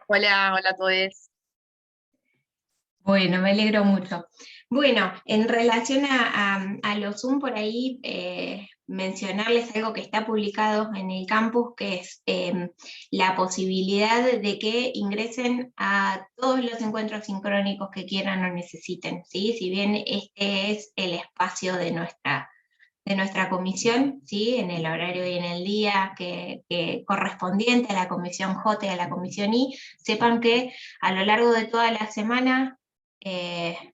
Hola, hola a todos. Bueno, me alegro mucho. Bueno, en relación a los Zoom, por ahí mencionarles algo que está publicado en el campus, que es la posibilidad de que ingresen a todos los encuentros sincrónicos que quieran o necesiten, ¿sí? Si bien este es el espacio de nuestra comisión, ¿sí? En el horario y en el día que correspondiente a la comisión J y a la comisión I, sepan que a lo largo de toda la semana,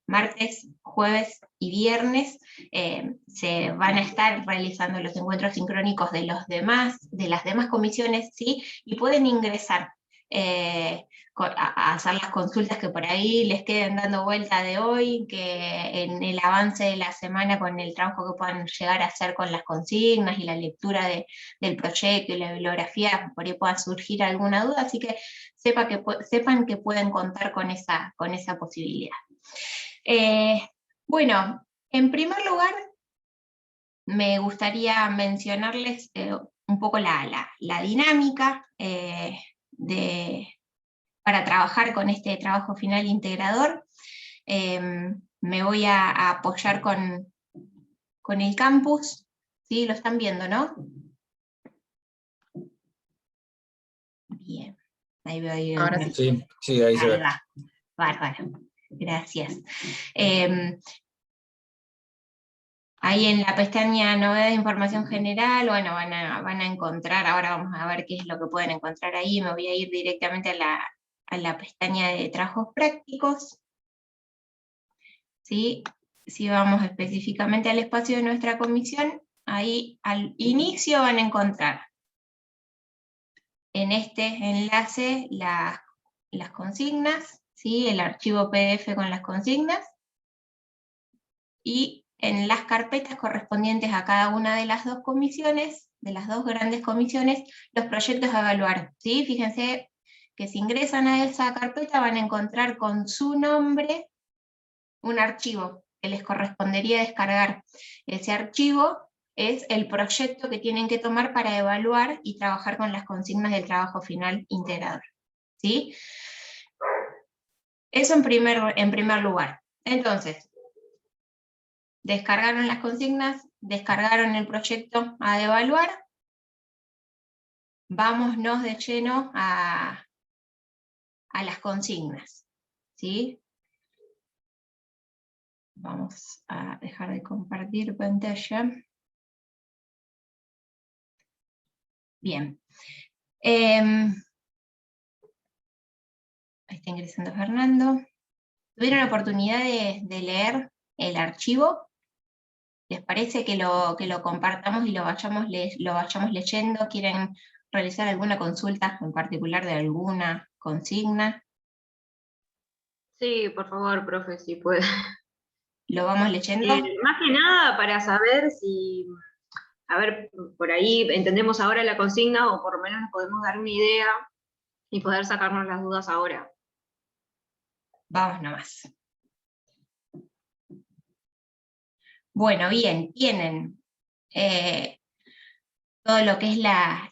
martes, jueves y viernes, se van a estar realizando los encuentros sincrónicos de las demás comisiones, ¿sí? Y pueden ingresar a hacer las consultas que por ahí les queden dando vuelta de hoy, que en el avance de la semana con el trabajo que puedan llegar a hacer con las consignas y la lectura del proyecto y la bibliografía, por ahí pueda surgir alguna duda, así que sepan que pueden contar con esa posibilidad. Bueno, en primer lugar, me gustaría mencionarles un poco la dinámica para trabajar con este trabajo final integrador. Me voy a apoyar con el campus, ¿sí? Lo están viendo, ¿no? Bien, ahí veo ahí. Ahora sí. Sí, sí, ahí se Ahí ve. va, bárbaro, gracias. Ahí en la pestaña novedad de información general, bueno, van a encontrar, ahora vamos a ver qué es lo que pueden encontrar ahí, me voy a ir directamente a la pestaña de trabajos prácticos, ¿sí? Si vamos específicamente al espacio de nuestra comisión, ahí al inicio van a encontrar en este enlace las consignas, ¿sí? El archivo PDF con las consignas, y en las carpetas correspondientes a cada una de las dos comisiones, de las dos grandes comisiones, los proyectos a evaluar, ¿sí? Fíjense que si ingresan a esa carpeta van a encontrar con su nombre un archivo que les correspondería descargar. Ese archivo es el proyecto que tienen que tomar para evaluar y trabajar con las consignas del trabajo final integrador, ¿sí? Eso en primer lugar. Entonces, descargaron las consignas, descargaron el proyecto a evaluar, vámonos de lleno a las consignas, ¿sí? Vamos a dejar de compartir pantalla. Bien. Ahí está ingresando Fernando. ¿Tuvieron la oportunidad de leer el archivo? ¿Les parece que lo compartamos y lo vayamos leyendo? ¿Quieren realizar alguna consulta en particular de alguna consigna? Sí, por favor, profe, si puede. ¿Lo vamos leyendo? Más que nada para saber si, a ver, por ahí entendemos ahora la consigna o por lo menos nos podemos dar una idea y poder sacarnos las dudas ahora. Vamos nomás. Bueno, bien, tienen todo lo que es la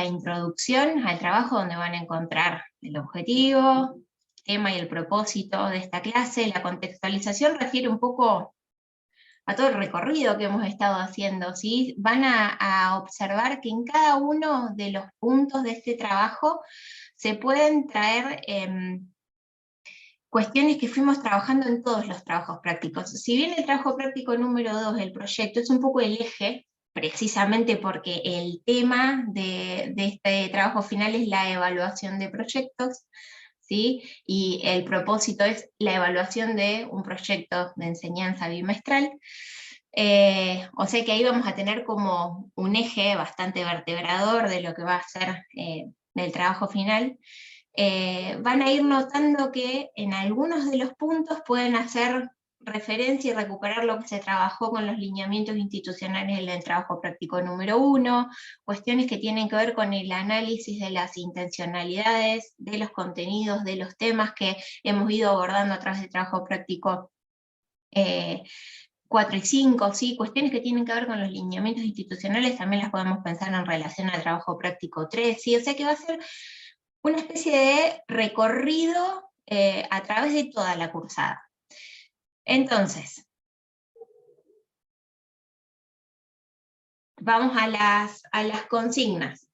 introducción al trabajo, donde van a encontrar el objetivo, tema y el propósito de esta clase. La contextualización refiere un poco a todo el recorrido que hemos estado haciendo, ¿sí? Van a observar que en cada uno de los puntos de este trabajo se pueden traer cuestiones que fuimos trabajando en todos los trabajos prácticos. Si bien el trabajo práctico número 2 del proyecto es un poco el eje, precisamente porque el tema de este trabajo final es la evaluación de proyectos, ¿sí? Y el propósito es la evaluación de un proyecto de enseñanza bimestral. O sea que ahí vamos a tener como un eje bastante vertebrador de lo que va a ser el trabajo final. Van a ir notando que en algunos de los puntos pueden hacer referencia y recuperar lo que se trabajó con los lineamientos institucionales del trabajo práctico número 1, cuestiones que tienen que ver con el análisis de las intencionalidades, de los contenidos, de los temas que hemos ido abordando a través del trabajo práctico 4 y 5, ¿sí? Cuestiones que tienen que ver con los lineamientos institucionales también las podemos pensar en relación al trabajo práctico 3, ¿sí? O sea que va a ser una especie de recorrido a través de toda la cursada. Entonces, vamos a las consignas.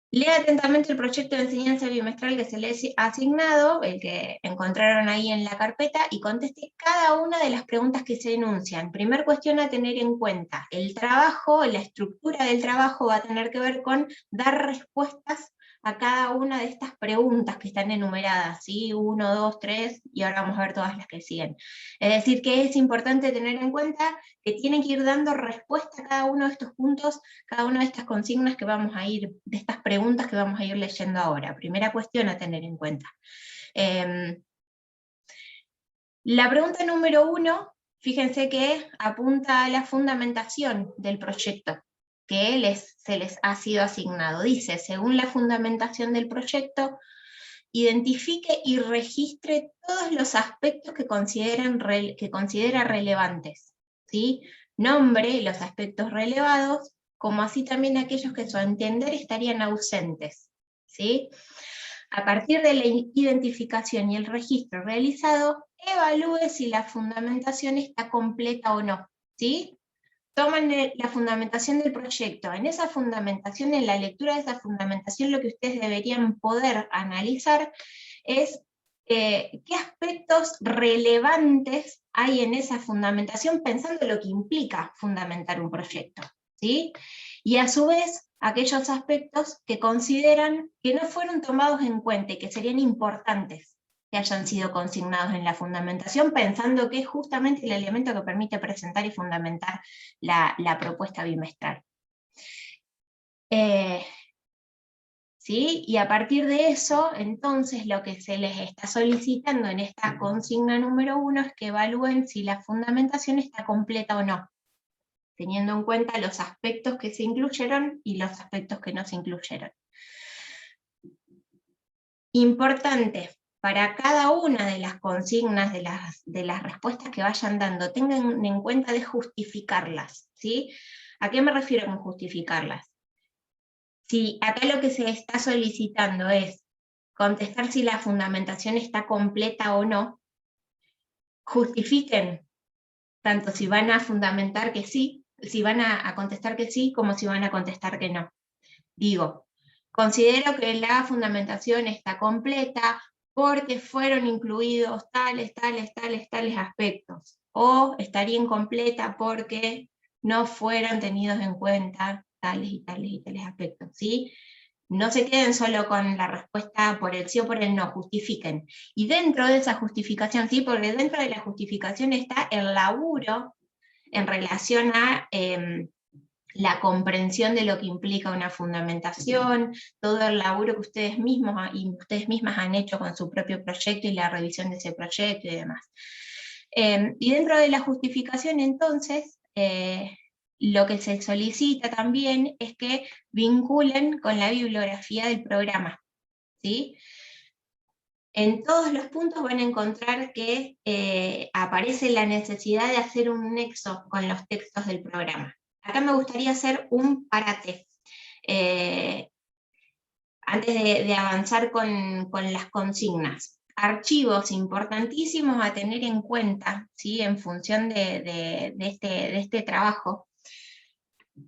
Lea atentamente el proyecto de enseñanza bimestral que se les ha asignado, el que encontraron ahí en la carpeta, y conteste cada una de las preguntas que se enuncian. Primer cuestión a tener en cuenta: el trabajo, la estructura del trabajo va a tener que ver con dar respuestas a cada una de estas preguntas que están enumeradas, ¿sí? 1, 2, 3, y ahora vamos a ver todas las que siguen. Es decir, que es importante tener en cuenta que tienen que ir dando respuesta a cada uno de estos puntos, cada una de estas consignas que vamos a ir, de estas preguntas que vamos a ir leyendo ahora. Primera cuestión a tener en cuenta. La pregunta número 1, fíjense que apunta a la fundamentación del proyecto que se les ha sido asignado. Dice: según la fundamentación del proyecto, identifique y registre todos los aspectos que considera relevantes, ¿sí? Nombre los aspectos relevados, como así también aquellos que a su entender estarían ausentes, ¿sí? A partir de la identificación y el registro realizado, evalúe si la fundamentación está completa o no, ¿sí? Toman la fundamentación del proyecto. En esa fundamentación, en la lectura de esa fundamentación, lo que ustedes deberían poder analizar es qué aspectos relevantes hay en esa fundamentación, pensando en lo que implica fundamentar un proyecto, ¿sí? Y a su vez, aquellos aspectos que consideran que no fueron tomados en cuenta y que serían importantes que hayan sido consignados en la fundamentación, pensando que es justamente el elemento que permite presentar y fundamentar la propuesta bimestral. ¿Sí? Y a partir de eso, entonces, lo que se les está solicitando en esta consigna número 1 es que evalúen si la fundamentación está completa o no, teniendo en cuenta los aspectos que se incluyeron y los aspectos que no se incluyeron. Importante, para cada una de las consignas, de las respuestas que vayan dando, tengan en cuenta de justificarlas, ¿sí? ¿A qué me refiero con justificarlas? Si acá lo que se está solicitando es contestar si la fundamentación está completa o no, justifiquen tanto si van a fundamentar que sí, si van a contestar que sí, como si van a contestar que no. Digo, considero que la fundamentación está completa porque fueron incluidos tales aspectos, o estaría incompleta porque no fueron tenidos en cuenta tales aspectos, ¿sí? No se queden solo con la respuesta por el sí o por el no, justifiquen. Y dentro de esa justificación, ¿sí? Porque dentro de la justificación está el laburo en relación a la comprensión de lo que implica una fundamentación, todo el laburo que ustedes mismos y ustedes mismas han hecho con su propio proyecto y la revisión de ese proyecto y demás. Y dentro de la justificación, entonces, lo que se solicita también es que vinculen con la bibliografía del programa, ¿sí? En todos los puntos van a encontrar que aparece la necesidad de hacer un nexo con los textos del programa. Acá me gustaría hacer un parate. Antes de avanzar con las consignas. Archivos importantísimos a tener en cuenta, ¿sí? En función de este trabajo.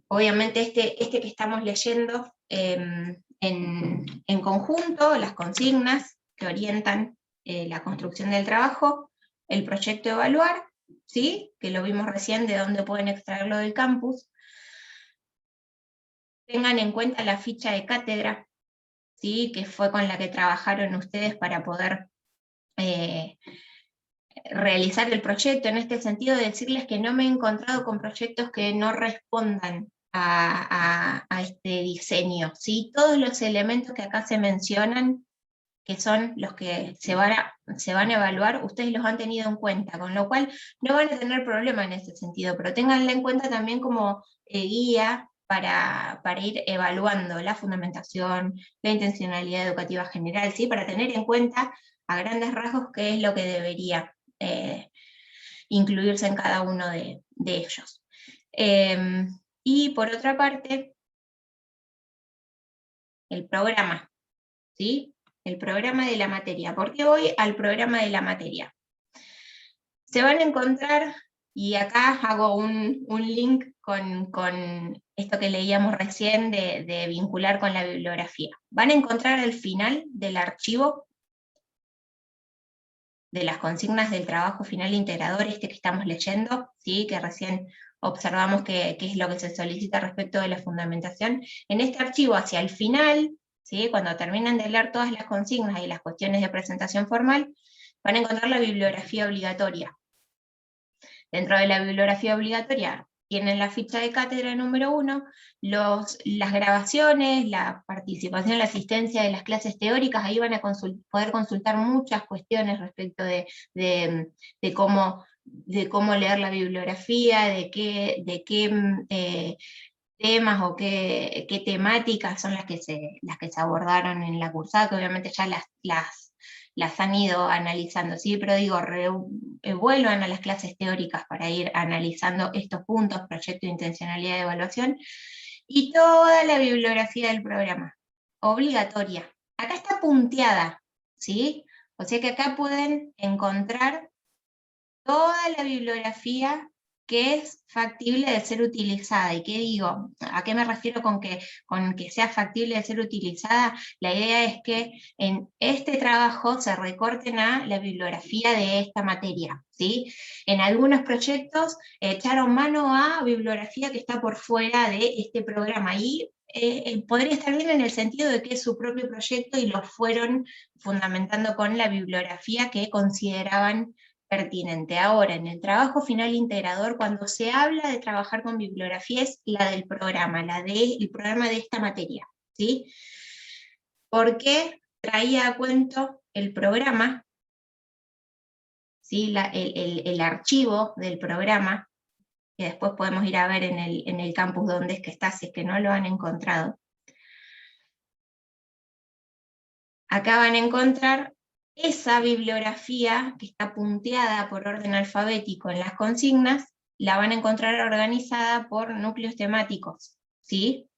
Obviamente este que estamos leyendo en conjunto, las consignas que orientan la construcción del trabajo, el proyecto evaluar, ¿sí? Que lo vimos recién, de dónde pueden extraerlo del campus. Tengan en cuenta la ficha de cátedra, ¿sí? Que fue con la que trabajaron ustedes para poder realizar el proyecto. En este sentido, decirles que no me he encontrado con proyectos que no respondan a este diseño, ¿sí? Todos los elementos que acá se mencionan, que son los que se van a evaluar, ustedes los han tenido en cuenta, con lo cual no van a tener problema en ese sentido, pero ténganla en cuenta también como guía para ir evaluando la fundamentación, la intencionalidad educativa general, ¿sí? Para tener en cuenta a grandes rasgos qué es lo que debería incluirse en cada uno de ellos. Y por otra parte, el programa, ¿sí? El programa de la materia. ¿Por qué voy al programa de la materia? Se van a encontrar, y acá hago un link con esto que leíamos recién de vincular con la bibliografía. Van a encontrar al final del archivo de las consignas del trabajo final integrador, este que estamos leyendo, ¿sí? Que recién observamos qué es lo que se solicita respecto de la fundamentación. En este archivo, hacia el final, ¿sí? Cuando terminan de leer todas las consignas y las cuestiones de presentación formal, van a encontrar la bibliografía obligatoria. Dentro de la bibliografía obligatoria tienen la ficha de cátedra número 1, las grabaciones, la participación, la asistencia de las clases teóricas, ahí van a poder consultar muchas cuestiones respecto de cómo leer la bibliografía, de qué temas o qué temáticas son las que se abordaron en la cursada, que obviamente ya las han ido analizando, ¿sí? Pero digo, vuelvan a las clases teóricas para ir analizando estos puntos, proyecto de intencionalidad de evaluación, y toda la bibliografía del programa, obligatoria. Acá está punteada, ¿sí? O sea que acá pueden encontrar toda la bibliografía que es factible de ser utilizada. ¿Y qué digo? ¿A qué me refiero con que sea factible de ser utilizada? La idea es que en este trabajo se recorten a la bibliografía de esta materia, ¿sí? En algunos proyectos echaron mano a bibliografía que está por fuera de este programa, y podría estar bien en el sentido de que es su propio proyecto y lo fueron fundamentando con la bibliografía que consideraban pertinente. Ahora, en el trabajo final integrador, cuando se habla de trabajar con bibliografía, es la del programa, el programa de esta materia, ¿sí? Porque traía a cuento el programa, ¿sí? El archivo del programa, que después podemos ir a ver en el campus donde es que está, si es que no lo han encontrado. Acá van a encontrar esa bibliografía que está punteada por orden alfabético en las consignas, la van a encontrar organizada por núcleos temáticos, ¿sí?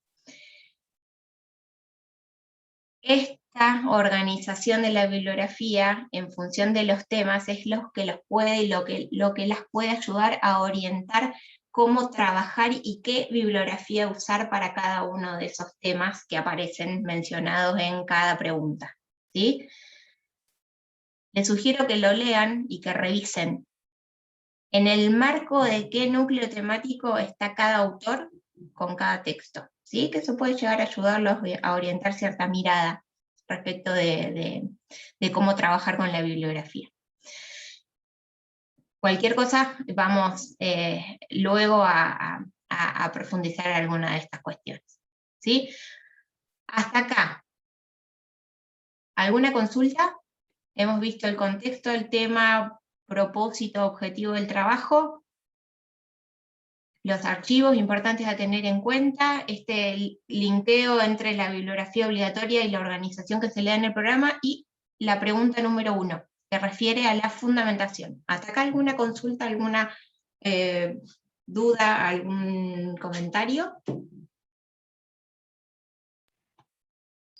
Esta organización de la bibliografía en función de los temas es lo que las puede ayudar a orientar cómo trabajar y qué bibliografía usar para cada uno de esos temas que aparecen mencionados en cada pregunta, ¿sí? Les sugiero que lo lean y que revisen en el marco de qué núcleo temático está cada autor con cada texto, ¿sí? Que eso puede llegar a ayudarlos a orientar cierta mirada respecto de cómo trabajar con la bibliografía. Cualquier cosa, vamos luego a profundizar en alguna de estas cuestiones, ¿sí? Hasta acá. ¿Alguna consulta? Hemos visto el contexto, el tema, propósito, objetivo del trabajo, los archivos importantes a tener en cuenta, este linkeo entre la bibliografía obligatoria y la organización que se le da en el programa, y la pregunta número 1, que refiere a la fundamentación. ¿Hasta acá alguna consulta, alguna duda, algún comentario?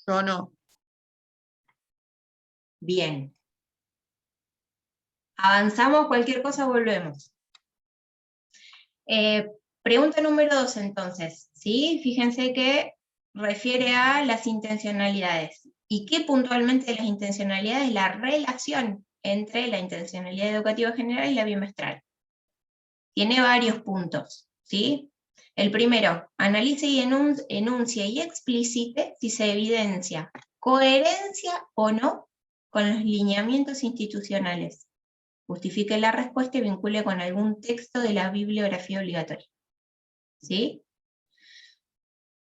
Yo no. Bien. Avanzamos, cualquier cosa volvemos. Pregunta número 2 entonces, ¿sí? Fíjense que refiere a las intencionalidades. ¿Y qué puntualmente de las intencionalidades? La relación entre la intencionalidad educativa general y la bimestral. Tiene varios puntos, ¿sí? El primero, analice y enuncie y explicite si se evidencia coherencia o no con los lineamientos institucionales. Justifique la respuesta y vincule con algún texto de la bibliografía obligatoria, ¿sí?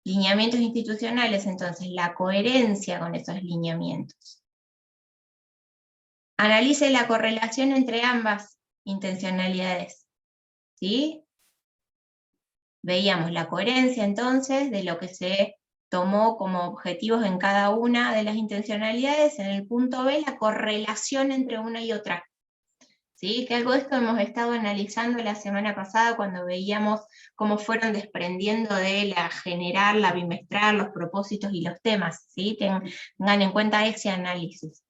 Lineamientos institucionales, entonces, la coherencia con esos lineamientos. Analice la correlación entre ambas intencionalidades, ¿sí? Veíamos la coherencia, entonces, de lo que se tomó como objetivos en cada una de las intencionalidades. En el punto B, la correlación entre una y otra. ¿sí? Que algo de esto hemos estado analizando la semana pasada cuando veíamos cómo fueron desprendiendo de la general, la bimestral, los propósitos y los temas, ¿sí? Tengan en cuenta ese análisis.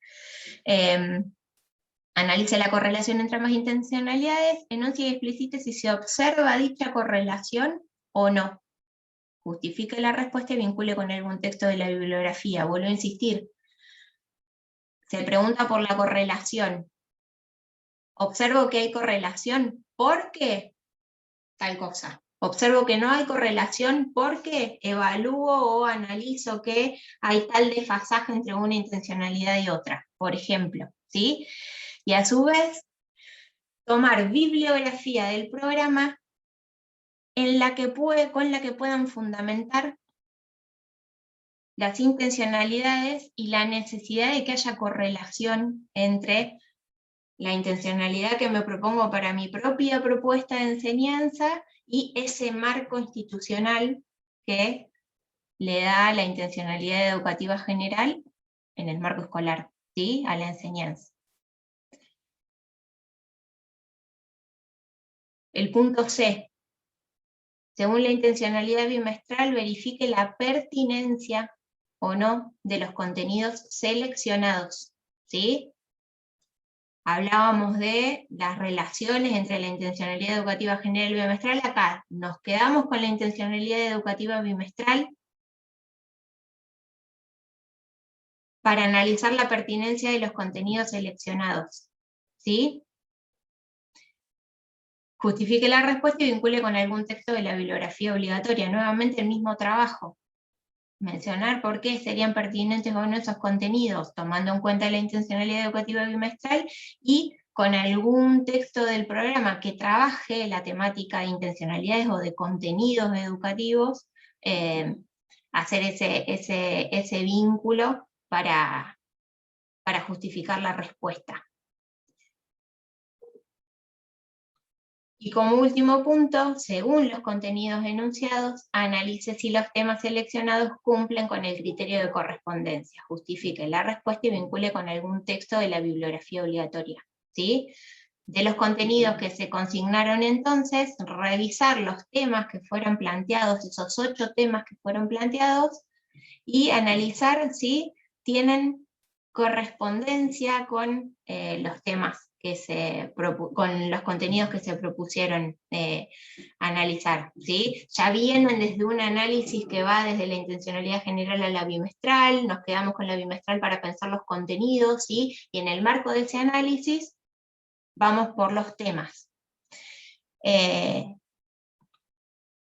Analice la correlación entre ambas intencionalidades, enuncie y explicite si se observa dicha correlación o no. Justifique la respuesta y vincule con algún texto de la bibliografía. Vuelvo a insistir. Se pregunta por la correlación. Observo que hay correlación porque tal cosa. Observo que no hay correlación porque evalúo o analizo que hay tal desfasaje entre una intencionalidad y otra, por ejemplo, ¿sí? Y a su vez, tomar bibliografía del programa con la que puedan fundamentar las intencionalidades y la necesidad de que haya correlación entre la intencionalidad que me propongo para mi propia propuesta de enseñanza y ese marco institucional que le da la intencionalidad educativa general en el marco escolar, ¿sí? A la enseñanza. El punto C. Según la intencionalidad bimestral, verifique la pertinencia o no de los contenidos seleccionados, ¿sí? Hablábamos de las relaciones entre la intencionalidad educativa general y bimestral. Acá nos quedamos con la intencionalidad educativa bimestral para analizar la pertinencia de los contenidos seleccionados, ¿sí? Justifique la respuesta y vincule con algún texto de la bibliografía obligatoria. Nuevamente el mismo trabajo. Mencionar por qué serían pertinentes o no esos contenidos, tomando en cuenta la intencionalidad educativa bimestral y con algún texto del programa que trabaje la temática de intencionalidades o de contenidos educativos, hacer ese vínculo para justificar la respuesta. Y como último punto, según los contenidos enunciados, analice si los temas seleccionados cumplen con el criterio de correspondencia. Justifique la respuesta y vincule con algún texto de la bibliografía obligatoria, ¿sí? De los contenidos que se consignaron entonces, revisar los temas que fueron planteados, esos 8 temas que fueron planteados, y analizar si tienen correspondencia con los temas con los contenidos que se propusieron analizar, ¿sí? Ya vienen desde un análisis que va desde la intencionalidad general a la bimestral, nos quedamos con la bimestral para pensar los contenidos, ¿sí? Y en el marco de ese análisis vamos por los temas.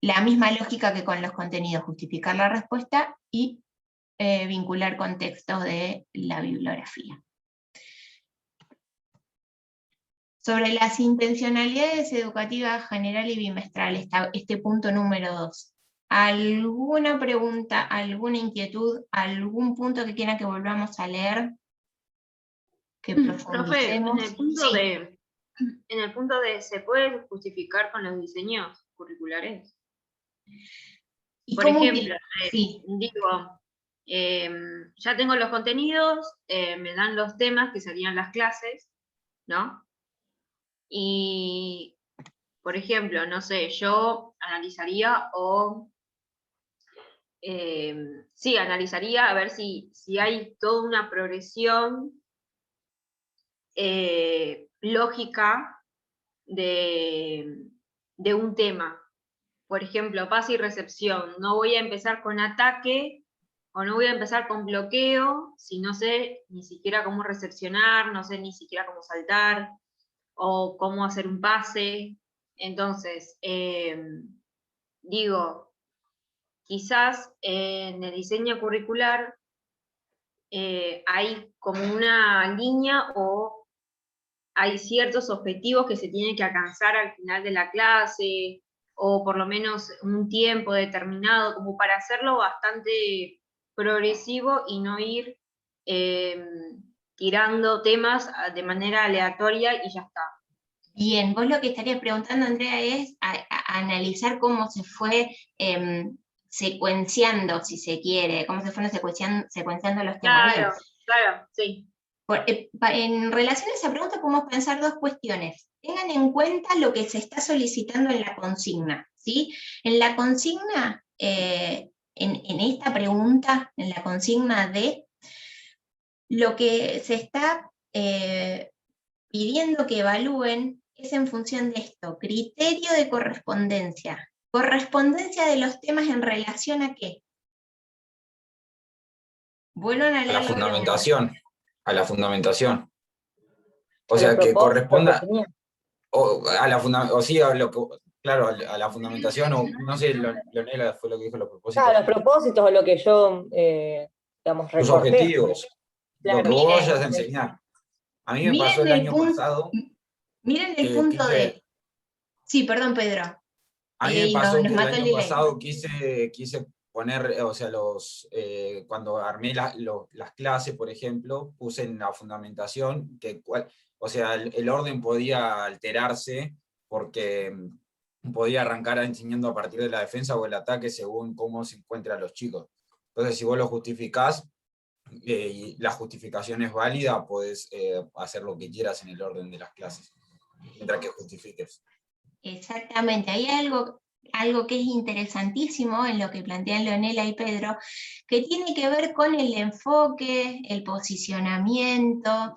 La misma lógica que con los contenidos, justificar la respuesta y vincular con textos de la bibliografía. Sobre las intencionalidades educativas general y bimestral, este punto número 2. ¿Alguna pregunta, alguna inquietud, algún punto que quieran que volvamos a leer? Que profundicemos. Profe, en el punto de ¿se puede justificar con los diseños curriculares? Por ejemplo, digo, ya tengo los contenidos, me dan los temas que serían las clases, ¿no? Y, por ejemplo, no sé, yo analizaría analizaría a ver si hay toda una progresión lógica de un tema. Por ejemplo, pase y recepción. No voy a empezar con ataque o no voy a empezar con bloqueo si no sé ni siquiera cómo recepcionar, no sé ni siquiera cómo saltar o cómo hacer un pase. Entonces, digo, quizás en el diseño curricular hay como una línea o hay ciertos objetivos que se tienen que alcanzar al final de la clase, o por lo menos un tiempo determinado, como para hacerlo bastante progresivo y no ir tirando temas de manera aleatoria y ya está. Bien, vos lo que estarías preguntando, Andrea, es a analizar cómo se fue secuenciando, si se quiere, cómo se fueron secuenciando los temas. Claro, sí. En relación a esa pregunta podemos pensar dos cuestiones. Tengan en cuenta lo que se está solicitando en la consigna, ¿sí? En la consigna, en esta pregunta, en la consigna D, lo que se está pidiendo que evalúen es en función de esto, criterio de correspondencia. ¿Correspondencia de los temas en relación a qué? Vuelvan a A leer la la pregunta. fundamentación. A la fundamentación. O A sea, los que propósitos corresponda, que tenía. o a la o sí, a lo que, claro, a la fundamentación, o no sé, Leonela fue lo que dijo los propósitos. Claro, los propósitos o lo que yo, digamos, Tus recorté. objetivos, lo que Claro. vos Miren, vayas a enseñar. A mí me pasó miren el el año punto, pasado miren el que punto quise, de... Sí, perdón, Pedro. a mí me pasó Nos que el mató el año delay. pasado quise poner, o sea, cuando armé las clases, por ejemplo, puse en la fundamentación o sea, el orden podía alterarse porque podía arrancar enseñando a partir de la defensa o el ataque según cómo se encuentran los chicos. Entonces, si vos lo justificás, y la justificación es válida, podés hacer lo que quieras en el orden de las clases, mientras que justifiques. Exactamente, hay algo que es interesantísimo en lo que plantean Leonela y Pedro, que tiene que ver con el enfoque, el posicionamiento,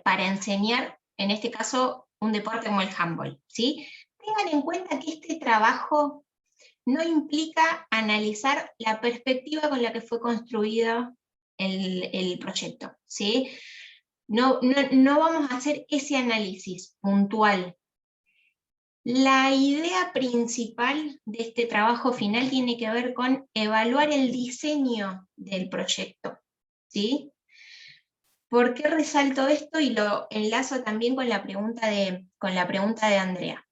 para enseñar, en este caso, un deporte como el handball, ¿sí? Tengan en cuenta que este trabajo no implica analizar la perspectiva con la que fue construido el proyecto, ¿sí? No vamos a hacer ese análisis puntual. La idea principal de este trabajo final tiene que ver con evaluar el diseño del proyecto, ¿sí? ¿Por qué resalto esto y lo enlazo también con la pregunta de Andrea?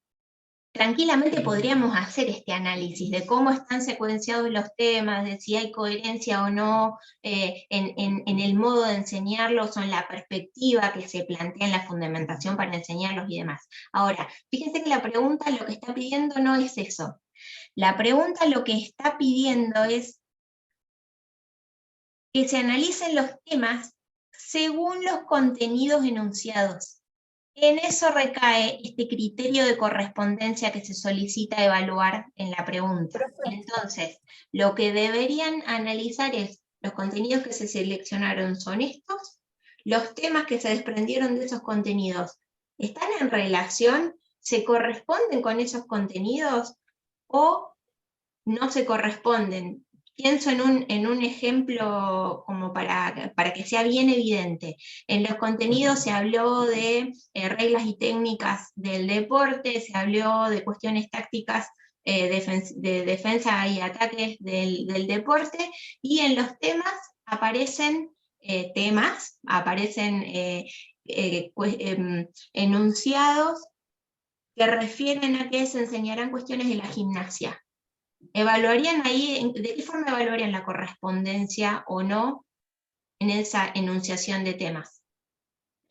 Tranquilamente podríamos hacer este análisis de cómo están secuenciados los temas, de si hay coherencia o no en el modo de enseñarlos o en la perspectiva que se plantea en la fundamentación para enseñarlos y demás. Ahora, fíjense que la pregunta lo que está pidiendo no es eso. La pregunta lo que está pidiendo es que se analicen los temas según los contenidos enunciados. En eso recae este criterio de correspondencia que se solicita evaluar en la pregunta. Entonces, lo que deberían analizar es, ¿los contenidos que se seleccionaron son estos? ¿Los temas que se desprendieron de esos contenidos están en relación? ¿Se corresponden con esos contenidos? ¿O no se corresponden? Pienso en un ejemplo como para que sea bien evidente. En los contenidos se habló de reglas y técnicas del deporte, se habló de cuestiones tácticas de defensa y ataques del deporte, y en los temas aparecen enunciados que refieren a que se enseñarán cuestiones de la gimnasia. ¿Evaluarían ahí, de qué forma evaluarían la correspondencia o no en esa enunciación de temas?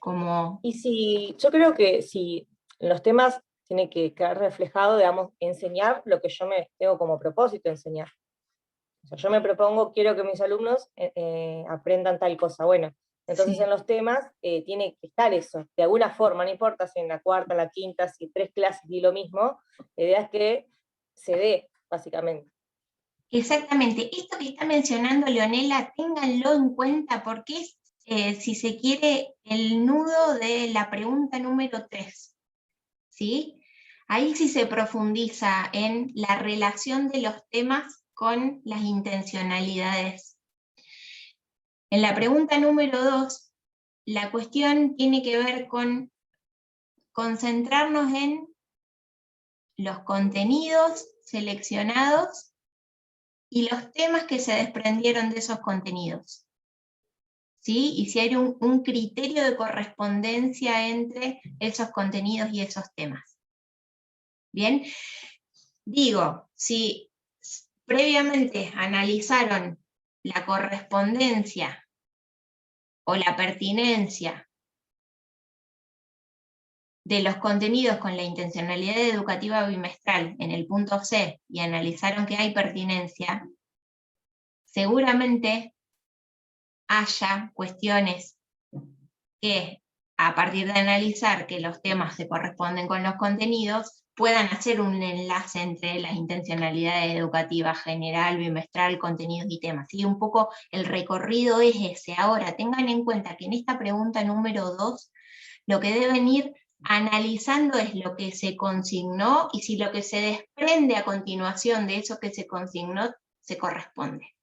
Yo creo que si en los temas tiene que quedar reflejado, digamos, enseñar lo que yo me tengo como propósito enseñar. O sea, yo me propongo, quiero que mis alumnos aprendan tal cosa. Bueno, entonces Sí. en los temas tiene que estar eso, de alguna forma, no importa si en la cuarta, la quinta, si 3 clases y lo mismo, la idea es que se dé, básicamente. Exactamente, esto que está mencionando Leonela, ténganlo en cuenta porque es, si se quiere, el nudo de la pregunta número 3, ¿sí? Ahí sí se profundiza en la relación de los temas con las intencionalidades. En la pregunta número 2, la cuestión tiene que ver con concentrarnos en los contenidos seleccionados y los temas que se desprendieron de esos contenidos, ¿sí? Y si hay un criterio de correspondencia entre esos contenidos y esos temas. Bien, digo, si previamente analizaron la correspondencia o la pertinencia de los contenidos con la intencionalidad educativa bimestral en el punto C y analizaron que hay pertinencia, seguramente haya cuestiones que a partir de analizar que los temas se corresponden con los contenidos, puedan hacer un enlace entre las intencionalidades educativas general, bimestral, contenidos y temas. ¿Sí? Un poco el recorrido es ese. Ahora, tengan en cuenta que en esta pregunta número 2, lo que deben ir analizando es lo que se consignó y si lo que se desprende a continuación de eso que se consignó se corresponde.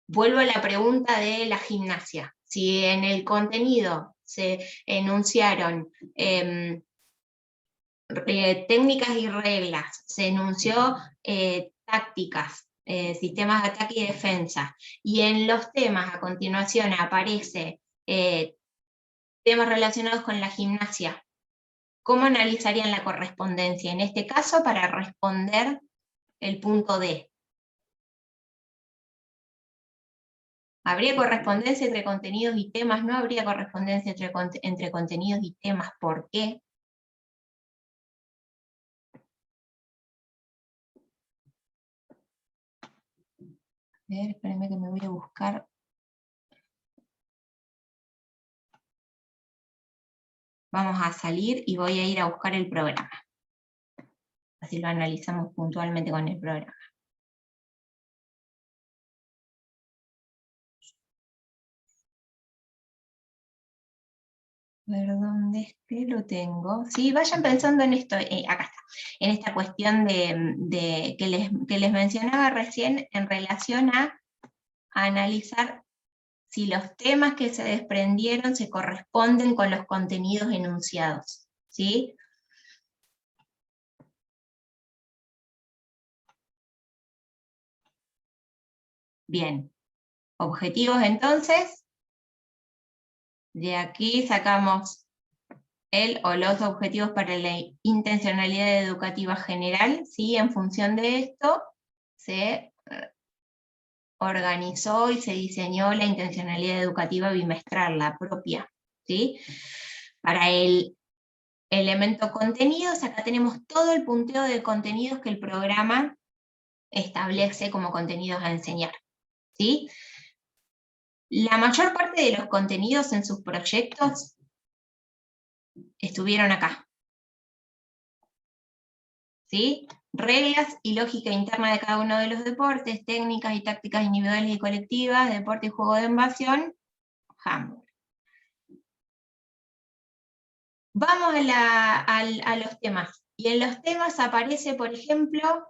Vuelvo a la pregunta de la gimnasia. Si en el contenido se enunciaron técnicas y reglas, se enunció tácticas, sistemas de ataque y defensa, y en los temas a continuación aparece temas relacionados con la gimnasia, ¿cómo analizarían la correspondencia? En este caso, para responder el punto D. ¿Habría correspondencia entre contenidos y temas? ¿No habría correspondencia entre contenidos y temas? ¿Por qué? A ver, espérenme que me voy a buscar. Vamos a salir y voy a ir a buscar el programa. Así lo analizamos puntualmente con el programa. A ver dónde lo tengo. Sí, vayan pensando en esto, acá está, en esta cuestión que les mencionaba recién en relación a analizar si los temas que se desprendieron se corresponden con los contenidos enunciados, ¿sí? Bien, objetivos entonces. De aquí sacamos el o los objetivos para la intencionalidad educativa general, ¿sí? En función de esto se organizó y se diseñó la intencionalidad educativa bimestral, la propia, ¿sí? Para el elemento contenidos, acá tenemos todo el punteo de contenidos que el programa establece como contenidos a enseñar, ¿sí? La mayor parte de los contenidos en sus proyectos estuvieron acá, ¿sí? Reglas y lógica interna de cada uno de los deportes, técnicas y tácticas individuales y colectivas, deporte y juego de invasión, handball. Vamos a los temas. Y en los temas aparece, por ejemplo,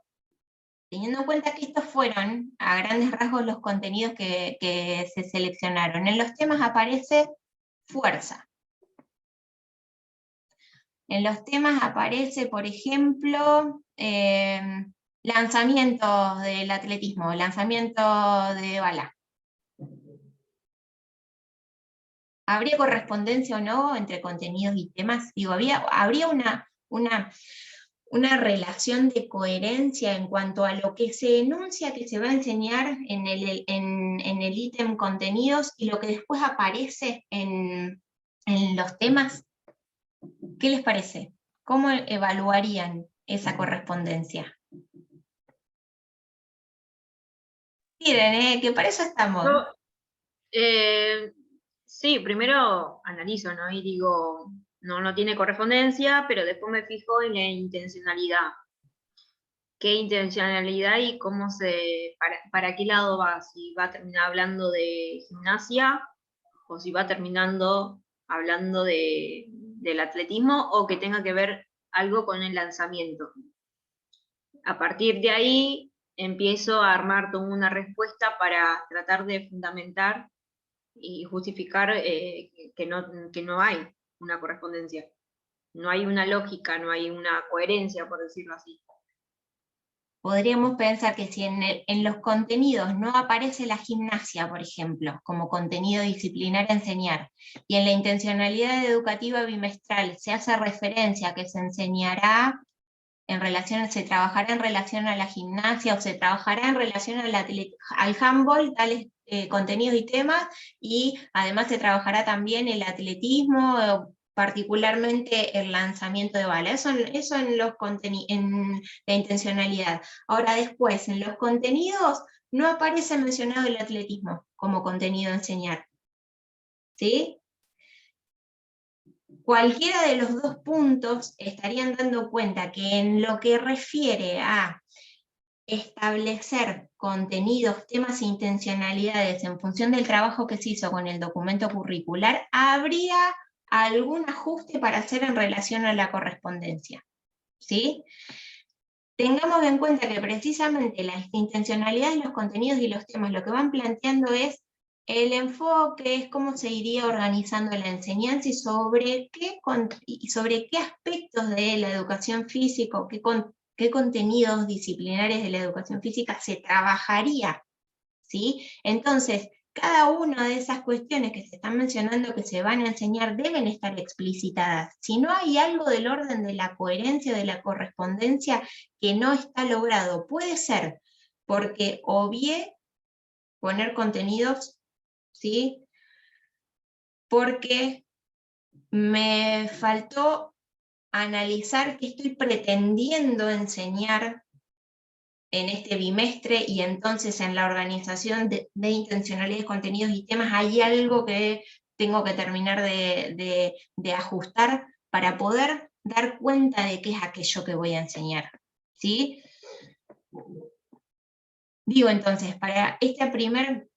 teniendo en cuenta que estos fueron, a grandes rasgos, los contenidos que se seleccionaron. En los temas aparece fuerza. En los temas aparece, por ejemplo, lanzamiento del atletismo, lanzamiento de bala. ¿Habría correspondencia o no entre contenidos y temas? Digo, ¿habría una relación de coherencia en cuanto a lo que se enuncia que se va a enseñar en el ítem contenidos y lo que después aparece en los temas? ¿Qué les parece? ¿Cómo evaluarían esa correspondencia? Miren, que para eso estamos. Sí, primero analizo, ¿no? Y digo, no tiene correspondencia, pero después me fijo en la intencionalidad. ¿Qué intencionalidad y cómo para qué lado va? Si va a terminar hablando de gimnasia, o si va terminando hablando del atletismo, o que tenga que ver algo con el lanzamiento. A partir de ahí empiezo a armar toda una respuesta para tratar de fundamentar y justificar que no hay una correspondencia. No hay una lógica, no hay una coherencia, por decirlo así. Podríamos pensar que si en los contenidos no aparece la gimnasia, por ejemplo, como contenido disciplinar a enseñar, y en la intencionalidad educativa bimestral se hace referencia a que se enseñará se trabajará en relación a la gimnasia o se trabajará en relación al handball, tales contenidos y temas, y además se trabajará también el atletismo, particularmente el lanzamiento de bala. Eso en la intencionalidad. Ahora después, en los contenidos, no aparece mencionado el atletismo como contenido a enseñar. ¿Sí? cualquiera de los dos puntos estarían dando cuenta que en lo que refiere a establecer contenidos, temas e intencionalidades en función del trabajo que se hizo con el documento curricular, habría algún ajuste para hacer en relación a la correspondencia, ¿sí? Tengamos en cuenta que precisamente las intencionalidades, los contenidos y los temas lo que van planteando es el enfoque, es cómo se iría organizando la enseñanza y sobre qué aspectos de la educación física, o qué contenidos disciplinarios de la educación física se trabajaría, ¿sí? Entonces, cada una de esas cuestiones que se están mencionando que se van a enseñar deben estar explicitadas. Si no hay algo del orden de la coherencia o de la correspondencia que no está logrado, puede ser porque obvié poner contenidos, ¿sí? Porque me faltó analizar qué estoy pretendiendo enseñar en este bimestre, y entonces en la organización de intencionalidades, contenidos y temas hay algo que tengo que terminar de ajustar para poder dar cuenta de qué es aquello que voy a enseñar, ¿sí? Digo entonces, para este primer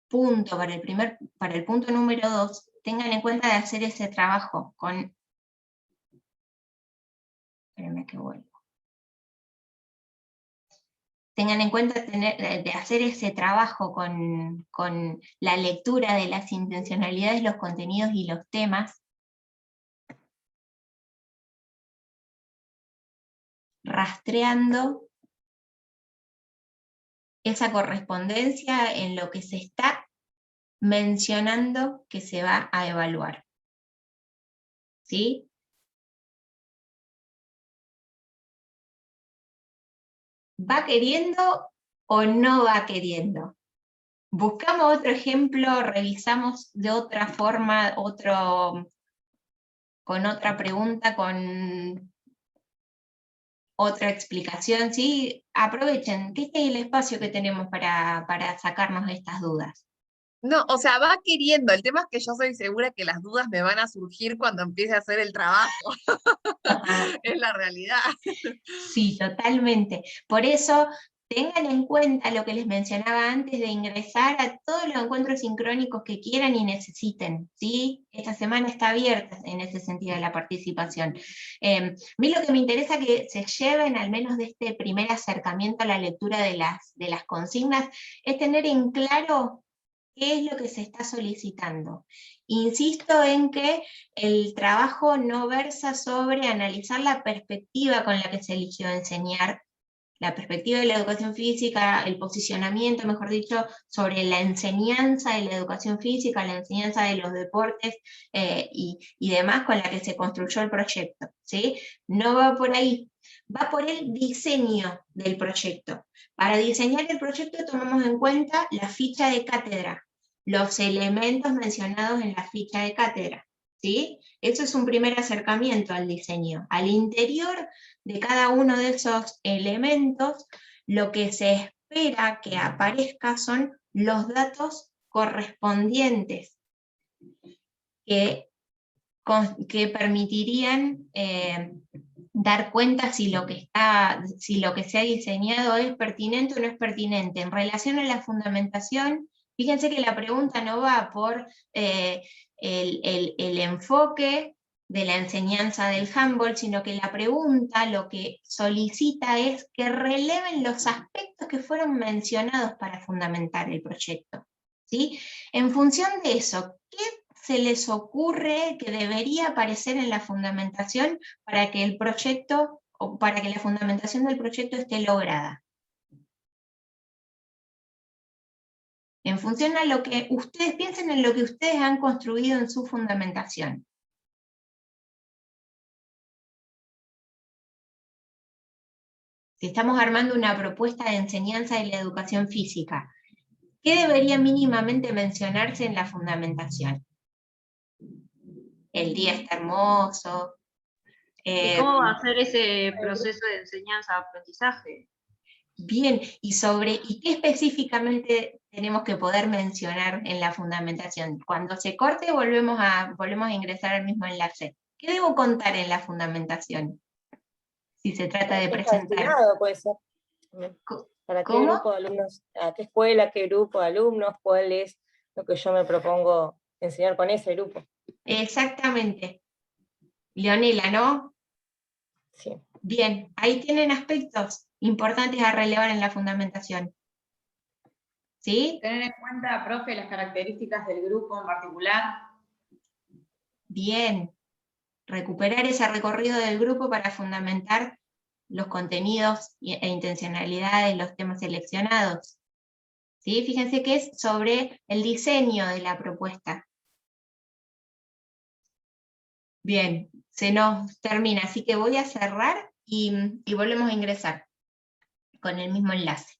punto, para el punto número 2, tengan en cuenta de hacer ese trabajo con... Espérenme que vuelvo. Tengan en cuenta de hacer ese trabajo con la lectura de las intencionalidades, los contenidos y los temas, rastreando esa correspondencia en lo que se está mencionando que se va a evaluar. ¿Sí? ¿Va queriendo o no va queriendo? Buscamos otro ejemplo, revisamos de otra forma, con otra pregunta, con otra explicación, ¿sí? Aprovechen, que este es el espacio que tenemos para sacarnos estas dudas. No, o sea, va queriendo. El tema es que yo soy segura que las dudas me van a surgir cuando empiece a hacer el trabajo. Es la realidad. Sí, totalmente. Por eso, tengan en cuenta lo que les mencionaba antes de ingresar a todos los encuentros sincrónicos que quieran y necesiten, ¿sí? Esta semana está abierta en ese sentido la participación. A mí lo que me interesa que se lleven, al menos de este primer acercamiento a la lectura de las consignas, es tener en claro qué es lo que se está solicitando. Insisto en que el trabajo no versa sobre analizar la perspectiva con la que se eligió enseñar, la perspectiva de la educación física, el posicionamiento, mejor dicho, sobre la enseñanza de la educación física, la enseñanza de los deportes y demás con la que se construyó el proyecto, ¿sí? No va por ahí, va por el diseño del proyecto. Para diseñar el proyecto tomamos en cuenta la ficha de cátedra, los elementos mencionados en la ficha de cátedra, ¿sí? Eso es un primer acercamiento al diseño. Al interior de cada uno de esos elementos, lo que se espera que aparezca son los datos correspondientes que permitirían dar cuenta si lo que se ha diseñado es pertinente o no es pertinente. En relación a la fundamentación, fíjense que la pregunta no va por el enfoque de la enseñanza del handball, sino que la pregunta lo que solicita es que releven los aspectos que fueron mencionados para fundamentar el proyecto, ¿sí? En función de eso, ¿qué se les ocurre que debería aparecer en la fundamentación para que el proyecto, o para que la fundamentación del proyecto esté lograda? En función a lo que ustedes piensen, en lo que ustedes han construido en su fundamentación. Si estamos armando una propuesta de enseñanza de la educación física, ¿qué debería mínimamente mencionarse en la fundamentación? El día está hermoso. ¿Y cómo va a ser ese proceso de enseñanza-aprendizaje? Bien, ¿y qué específicamente tenemos que poder mencionar en la fundamentación? Cuando se corte volvemos a ingresar al mismo enlace. ¿Qué debo contar en la fundamentación? Si se trata de ¿Qué está presentar. destinado, puede ser? ¿Para qué ¿Cómo? grupo de alumnos, a qué escuela, qué grupo de alumnos, cuál es lo que yo me propongo enseñar con ese grupo? Exactamente. Leonela, ¿no? Sí. Bien, ahí tienen aspectos importantes a relevar en la fundamentación. ¿Sí? Tener en cuenta, profe, las características del grupo en particular. Bien. Recuperar ese recorrido del grupo para fundamentar los contenidos e intencionalidades, los temas seleccionados. ¿Sí? Fíjense que es sobre el diseño de la propuesta. Bien, se nos termina, así que voy a cerrar y volvemos a ingresar con el mismo enlace.